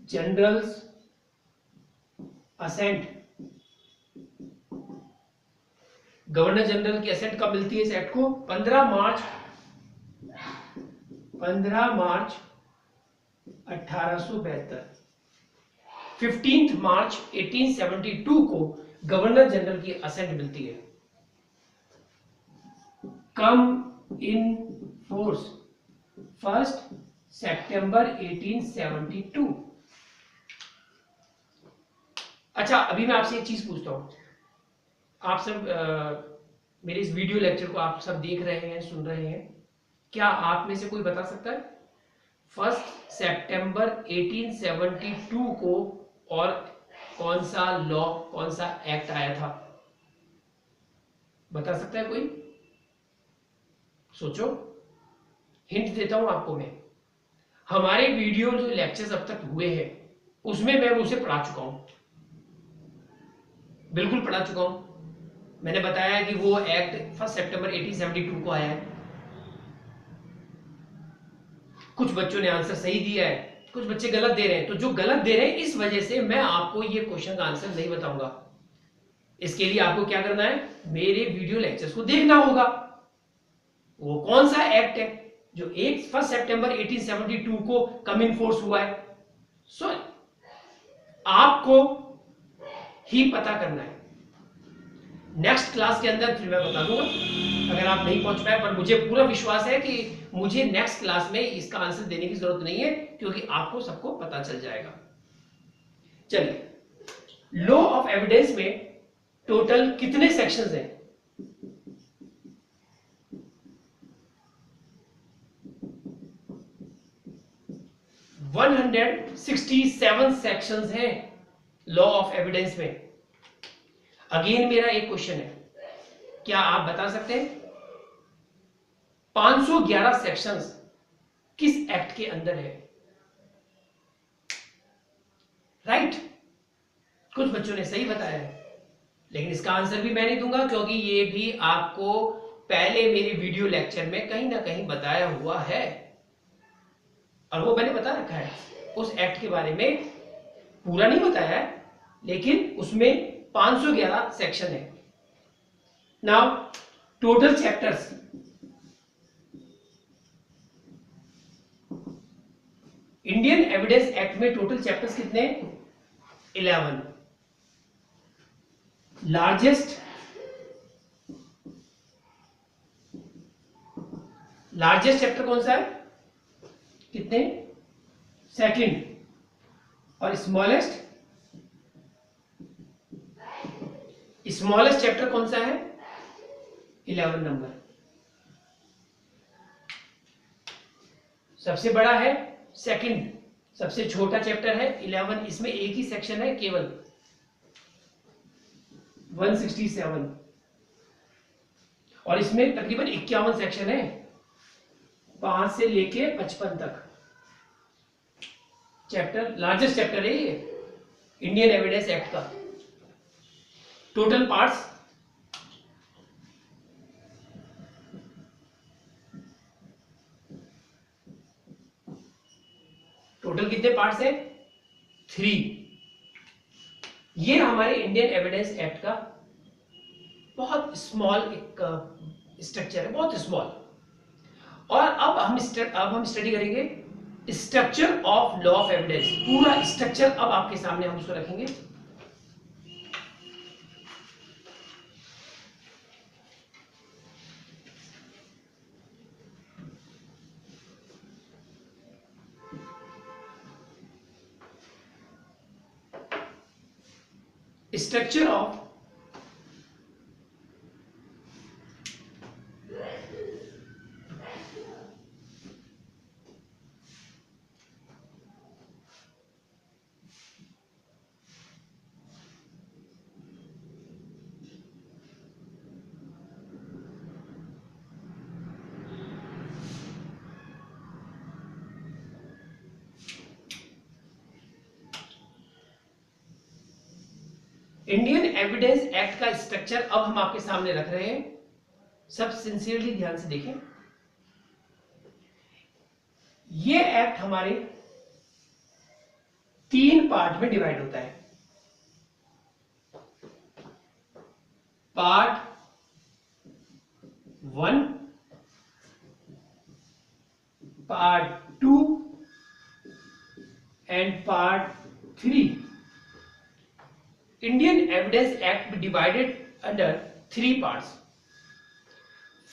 Speaker 1: General's assent। Governor general की ascent कब मिलती है इस एक्ट को? 15 मार्च 1872। 15 मार्च 1872 को गवर्नर जनरल की असेंट मिलती है। कम इन फोर्स 1 सितंबर 1872। अच्छा, अभी मैं आपसे एक चीज पूछता हूं। आप सब मेरे इस वीडियो लेक्चर को आप सब देख रहे हैं, सुन रहे हैं, क्या आप में से कोई बता सकता है 1 सितंबर 1872 को और कौन सा लॉ, कौन सा एक्ट आया था? बता सकता है कोई? सोचो, हिंट देता हूं आपको मैं। हमारे वीडियो जो लेक्चर्स अब तक हुए हैं उसमें मैं उसे पढ़ा चुका हूं, बिल्कुल पढ़ा चुका हूं। मैंने बताया कि वो एक्ट 1 सितंबर 1872 को आया है। कुछ बच्चों ने आंसर सही दिया है, कुछ बच्चे गलत दे रहे हैं। तो जो गलत दे रहे हैं इस वजह से मैं आपको ये क्वेश्चन का आंसर नहीं बताऊंगा। इसके लिए आपको क्या करना है? मेरे वीडियो लेक्चर्स को देखना होगा। वो कौन सा एक्ट है जो 1 सितंबर 1872 को कम इन फोर्स हुआ है? सो आपको ही पता करना है। नेक्स्ट क्लास के अंदर फिर मैं बता दूंगा अगर आप नहीं पहुंच पाए, पर मुझे पूरा विश्वास है कि मुझे नेक्स्ट क्लास में इसका आंसर देने की जरूरत नहीं है, क्योंकि आपको सबको पता चल जाएगा। चलिए, लॉ ऑफ एविडेंस में टोटल कितने सेक्शंस हैं? 167 सेक्शंस हैं। लॉ ऑफ एविडेंस में। अगेन मेरा एक क्वेश्चन है, क्या आप बता सकते हैं 511 सेक्शंस किस एक्ट के अंदर है? राइट, कुछ बच्चों ने सही बताया है, लेकिन इसका आंसर भी मैं नहीं दूंगा, क्योंकि ये भी आपको पहले मेरे वीडियो लेक्चर में कहीं ना कहीं बताया हुआ है, और वो मैंने बता रखा है। उस एक्ट के बारे में पूरा नहीं बताया है, लेकिन उसमें 511 सेक्शन है। Now total chapters, Indian evidence act में टोटल चैप्टर्स कितने? 11। लार्जेस्ट चैप्टर कौन सा है? कितने? सेकंड। और स्मॉलेस्ट चैप्टर कौन सा है? 11 नंबर। सबसे बड़ा है सेकंड, सबसे छोटा चैप्टर है 11। इसमें एक ही सेक्शन है केवल 167, और इसमें तकरीबन 51 सेक्शन है, 5 से लेके 55 तक चैप्टर। लार्जेस्ट चैप्टर है ये इंडियन एविडेंस एक्ट का। टोटल पार्ट्स कितने पार्ट्स हैं? 3। ये हमारे इंडियन एविडेंस एक्ट का बहुत स्मॉल एक स्ट्रक्चर है, बहुत स्मॉल। और अब हम स्टडी करेंगे structure of law of evidence. पूरा स्ट्रक्चर अब आपके सामने हम उसको रखेंगे। Structure of Indian evidence act का स्ट्रक्चर अब हम आपके सामने रख रहे हैं। सब सिंसियरली ध्यान से देखें। ये एक्ट हमारे 3 पार्ट में डिवाइड होता है। Part 1, part 2 and part 3। Indian evidence act divided under 3 parts.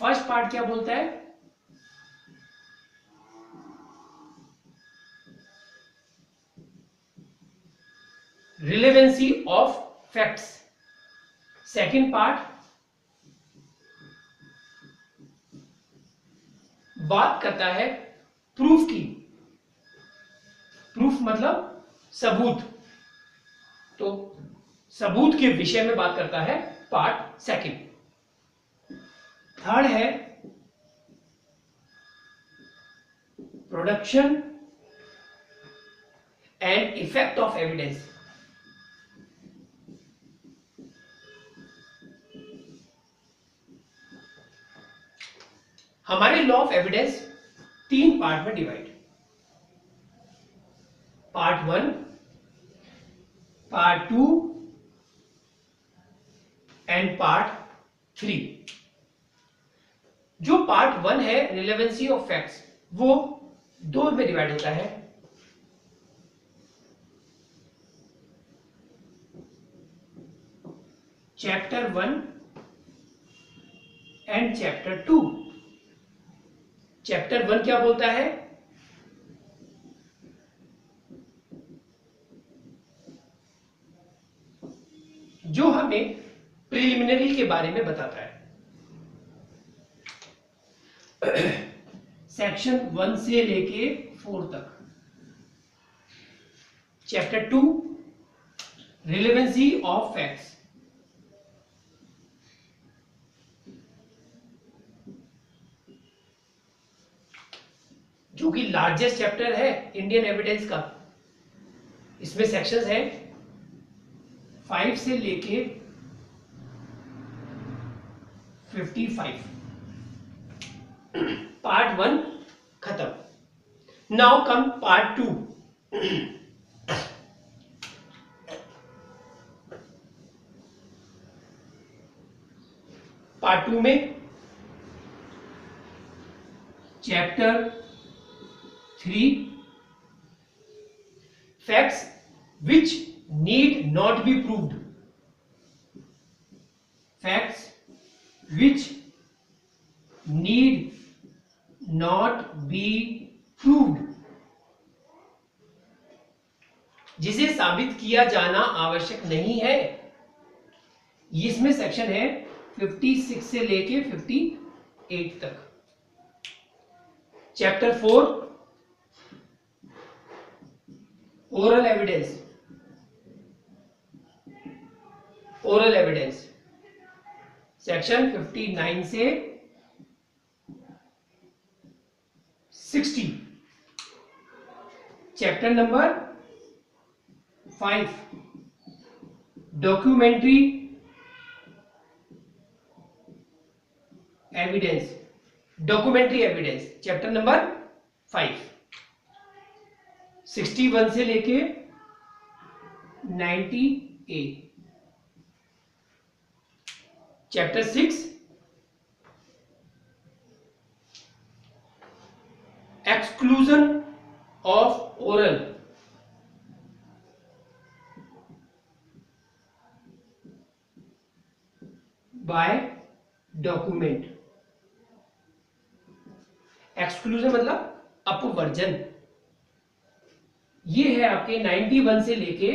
Speaker 1: First part क्या बोलता है? Relevancy of facts. Second part बात करता है प्रूफ की। प्रूफ मतलब सबूत, तो सबूत के विषय में बात करता है पार्ट सेकंड। थर्ड है production and effect of evidence. हमारे लॉ ऑफ एविडेंस 3 पार्ट में divide. Part 1, part 2 and part 3। जो पार्ट 1 है रिलेवेंसी ऑफ फैक्ट्स, वो 2 में डिवाइड होता है। Chapter 1 and chapter 2। चैप्टर 1 क्या बोलता है? जो हमें प्रिलिमिनरी के बारे में बताता है। सेक्शन 1 से लेके 4 तक। चैप्टर 2 रिलेवेंसी ऑफ फैक्ट्स, जो कि लार्जेस्ट चैप्टर है इंडियन एविडेंस का। इसमें सेक्शंस हैं 5 से लेके 55। पार्ट 1 खत्म। Now come part 2। पार्ट 2 में chapter 3 facts which need not be proved, facts which need not be proved, जिसे साबित किया जाना आवश्यक नहीं है। इसमें सेक्शन है 56 से लेके 58 तक। Chapter 4 oral evidence, oral evidence section 59 से 60। Chapter number 5 documentary evidence, documentary evidence chapter number 5 61 से लेके 98। Chapter 6 exclusion of oral, by document. Exclusion मतलब अपवर्जन। ये है आपके 91 से लेके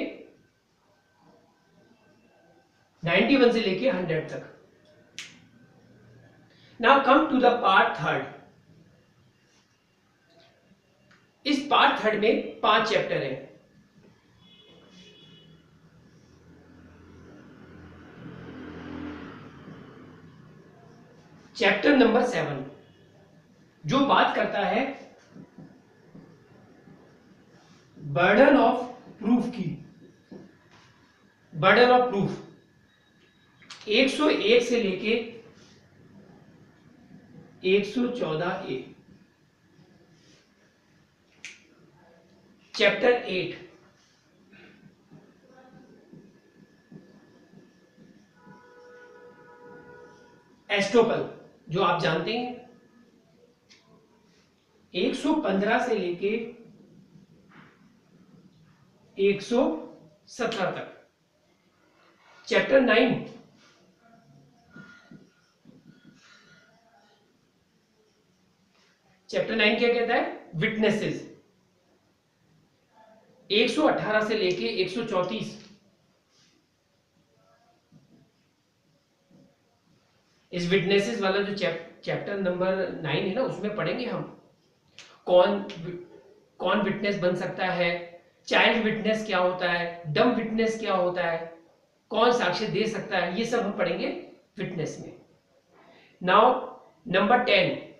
Speaker 1: 100 तक। Now come to the part 3। इस पार्ट 3 में 5 चैप्टर हैं। चैप्टर नंबर 7 जो बात करता है बर्डन ऑफ प्रूफ की, बर्डन ऑफ प्रूफ 101 से लेके 114A। चैप्टर 8 एस्टोपल, जो आप जानते हैं 115 से लेके 117 तक। चैप्टर 9 चैप्टर 9 क्या कहता है? विटनेसेस 118 से लेके 134। इस विटनेसेस वाला जो चैप्टर नंबर 9 है ना, उसमें पढ़ेंगे हम कौन विटनेस बन सकता है, चाइल्ड विटनेस क्या होता है, डम विटनेस क्या होता है, कौन साक्ष्य दे सकता है, ये सब हम पढ़ेंगे विटनेस में। नाउ नंबर 10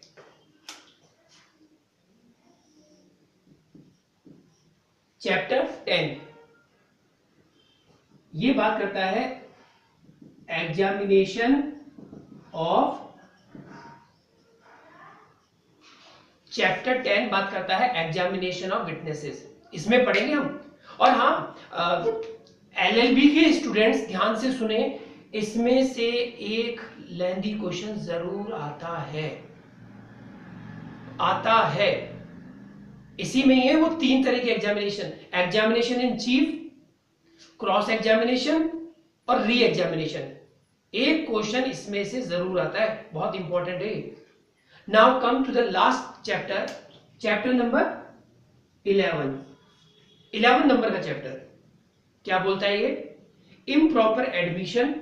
Speaker 1: चैप्टर 10 ये बात करता है एग्जामिनेशन ऑफ, चैप्टर 10 बात करता है एग्जामिनेशन ऑफ विटनेसेस। इसमें पढ़ेंगे हम। और हाँ, एलएलबी के स्टूडेंट्स ध्यान से सुने, इसमें से एक लेंथी क्वेश्चन जरूर आता है। इसी में ही है वो 3 तरह के examination, examination in chief, cross examination और री एग्जामिनेशन। एक क्वेश्चन इसमें से जरूर आता है, बहुत इंपॉर्टेंट है। Now come to the last chapter, chapter number 11 number का चैप्टर क्या बोलता है? ये improper admission,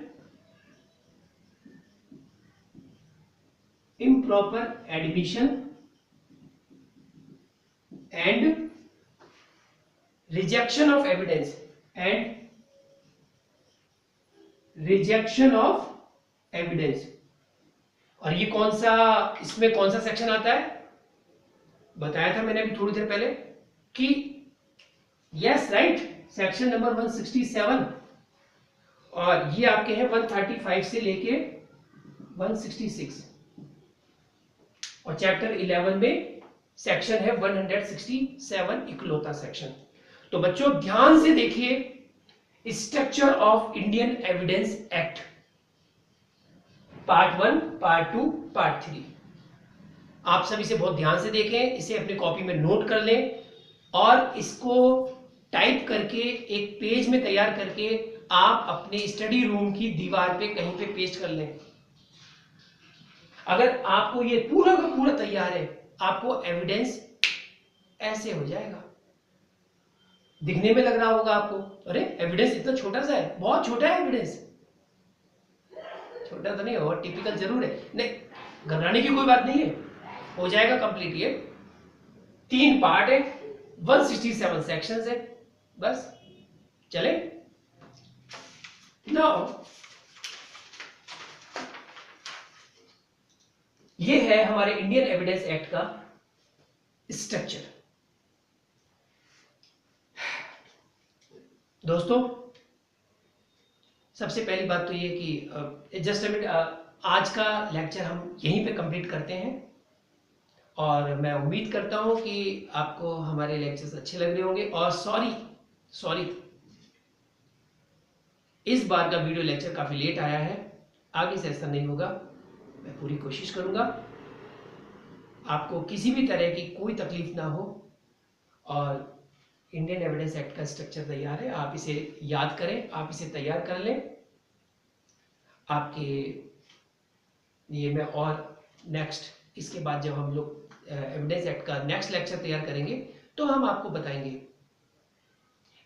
Speaker 1: and rejection of evidence, and rejection of evidence. और ये कौन सा, इसमें कौन सा सेक्शन आता है, बताया था मैंने अभी थोड़ी देर पहले कि यस राइट, सेक्शन नंबर 167। और ये आपके हैं 135 से लेके 166। और चैप्टर 11 में सेक्शन है 167, इकलौता सेक्शन। तो बच्चों ध्यान से देखिए, structure of Indian evidence act, part 1, part 2, part 3। आप सब इसे बहुत ध्यान से देखें, इसे अपनी कॉपी में नोट कर लें और इसको टाइप करके एक पेज में तैयार करके आप अपने स्टडी रूम की दीवार पे कहीं पे पेस्ट कर लें। अगर आपको ये पूरा का पूरा तैयार है, आपको एविडेंस ऐसे हो जाएगा, दिखने में लग रहा होगा आपको, अरे एविडेंस इतना छोटा सा है, बहुत छोटा है एविडेंस। छोटा तो नहीं होगा, टिपिकल जरूर है, नहीं घबराने की कोई बात नहीं है, हो जाएगा कंप्लीट। ये 3 पार्ट है, 167 सेक्शंस है, बस चले। नाउ ये है हमारे इंडियन एविडेंस एक्ट का स्ट्रक्चर। दोस्तों सबसे पहली बात तो ये कि जस्ट मिनट, आज का लेक्चर हम यहीं पे कंप्लीट करते हैं और मैं उम्मीद करता हूं कि आपको हमारे लेक्चर्स अच्छे लग रहे होंगे। और सॉरी इस बार का वीडियो लेक्चर काफी लेट आया है, आगे से ऐसा नहीं होगा, मैं पूरी कोशिश करूंगा आपको किसी भी तरह की कोई तकलीफ ना हो। और इंडियन एविडेंस एक्ट का स्ट्रक्चर तैयार है, आप इसे याद करें, आप इसे तैयार कर लें आपके लिए। मैं और नेक्स्ट इसके बाद जब हम लोग एविडेंस एक्ट का नेक्स्ट लेक्चर तैयार करेंगे तो हम आपको बताएंगे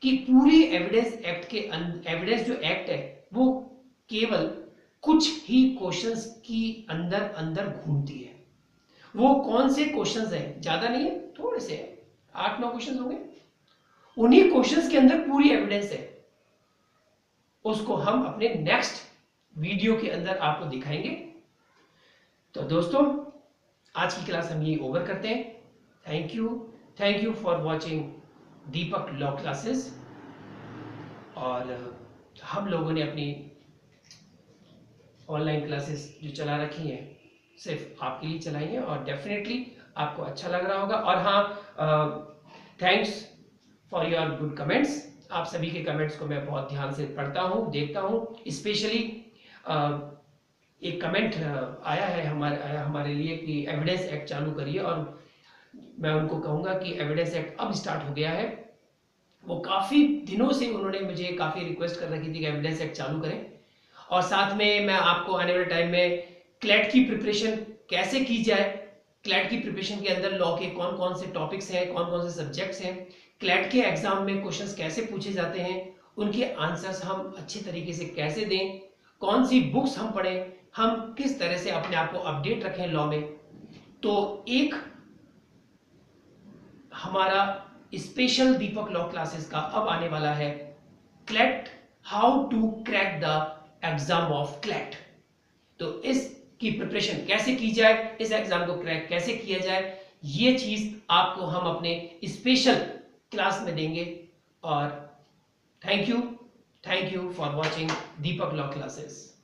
Speaker 1: कि पूरी एविडेंस एक्ट के एविडेंस जो एक्ट है वो केवल कुछ ही क्वेश्चंस की अंदर घूमती है। वो कौन से क्वेश्चंस हैं, ज्यादा नहीं है, थोड़े से 8-9 क्वेश्चंस होंगे, उन्हीं क्वेश्चंस के अंदर पूरी एविडेंस है। उसको हम अपने नेक्स्ट वीडियो के अंदर आपको दिखाएंगे। तो दोस्तों आज की क्लास हम यही ओवर करते हैं। Thank you for watching Deepak law classes. और हम लोगों ने अपनी ऑनलाइन क्लासेस जो चला रखी हैं सिर्फ आपके लिए चलाई हैं और डेफिनेटली आपको अच्छा लग रहा होगा। और हाँ, thanks for your good comments. आप सभी के कमेंट्स को मैं बहुत ध्यान से पढ़ता हूँ, देखता हूँ। स्पेशली एक कमेंट आया है हमारे लिए कि एविडेंस एक्ट चालू करिए, और मैं उनको कहूँगा कि एविडेंस एक्ट अब स्टार्ट हो गया है। वो काफ़ी दिनों से उन्होंने मुझे काफ़ी रिक्वेस्ट कर रखी थी कि एविडेंस एक्ट चालू करें। और साथ में मैं आपको आने वाले टाइम में क्लैट की प्रिपरेशन कैसे की जाए, क्लैट की प्रिपरेशन के अंदर लॉ के कौन कौन से टॉपिक्स हैं, कौन कौन से सब्जेक्ट्स हैं, क्लैट के एग्जाम में क्वेश्चंस कैसे पूछे जाते हैं, उनके आंसर्स हम अच्छे तरीके से कैसे दें, कौन सी बुक्स हम पढ़ें, हम किस तरह से अपने आप को अपडेट रखें लॉ में। तो एक हमारा स्पेशल दीपक लॉ क्लासेस का अब आने वाला है CLAT, how to crack the exam of CLAT. तो इसकी प्रिपरेशन कैसे की जाए, इस एग्जाम को क्रैक कैसे किया जाए, ये चीज आपको हम अपने स्पेशल क्लास में देंगे। और thank you for watching Deepak law classes.